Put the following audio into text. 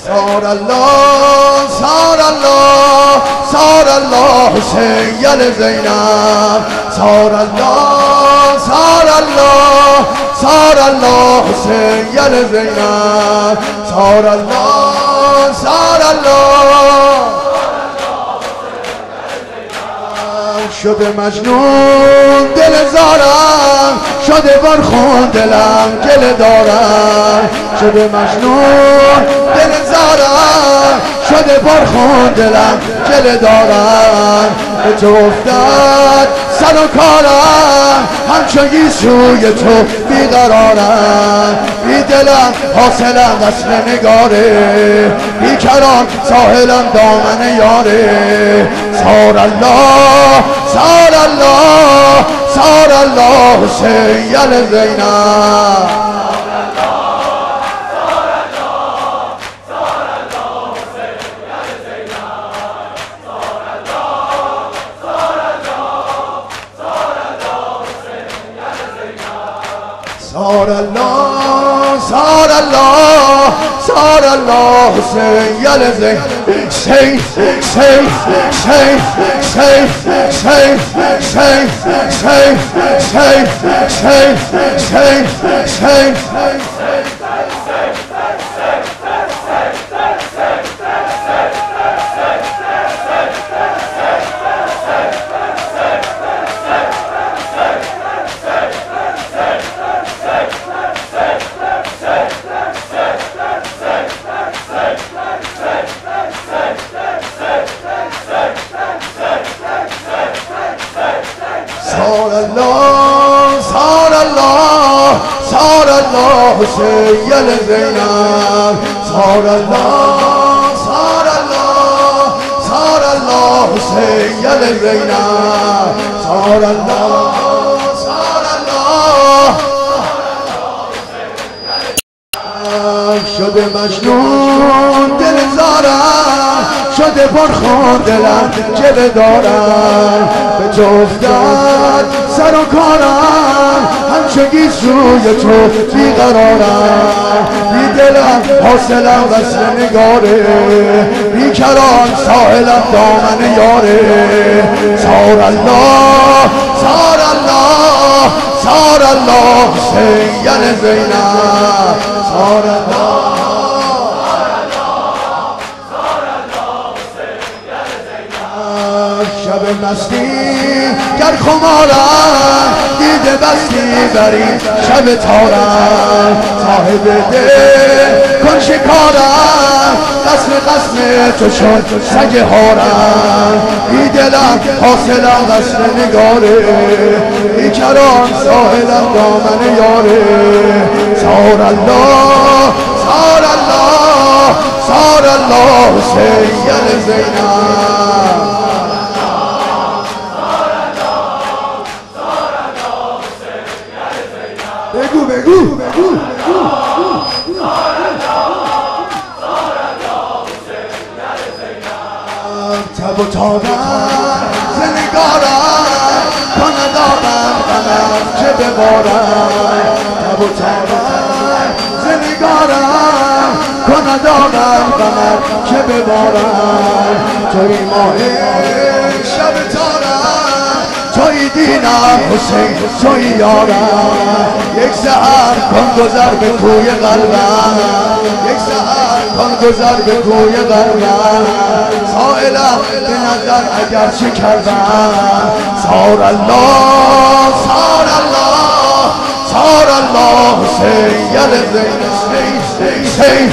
صار الله صار الله صار الله حسین یل زینب صار الله صار الله صار الله حسین یل زینب صار الله صار الله شده مجنون دل زارم شده برخون دلم گله دارم شده مجنون دل زارم شده برخون دلم گله دارم به تو افتاد سر و کارم همچون گیسوی تو بیقرارم بی دلم حاصلم وصل نگاره بی کران ساحلم دامن یاره صار الله صار الله صار الله حسین یل زینب صار الله صار الله صار الله حسین یل زینب سیف سیف سیف سیف سیف سیف سیف سیف سیف سیف سیف صار الله صار الله صار الله حسین یل زینب صار الله صار الله صار الله حسین یل زینب صار الله صار الله شده مجنون دل زارم شده پرخون دلم گله دارم به تو افتاد سر و کارم همچون گیسوی تو بیقرارم بی دلم حاصلم وصل نگاره بی کران ساحلم دامن یاره صار الله صار الله صار الله حسین یل زینب صار الله شب مستی گر خمارم دیده بستی بری شب تارم صاحب دل کن شکارم قسم تو شد سگ هارم بی دلم حاصلم وصل نگاره بی کران ساحلم دامن یاره صار الله صار الله صار الله حسین یل زینب بگو بگو بگو تب و تابم زنگارم کندارم غمم که ببارم تب و تابم زنگارم کندارم غمم که ببارم توی ماه شب تارم توی دینم حسین توی یارم یک سحر کن گذر به کوی قلبم یک سحر کن گذر به کوی قلبم سائلم به نظر اگر چه کردم صار الله صار الله صار الله حسین یل زینب Hey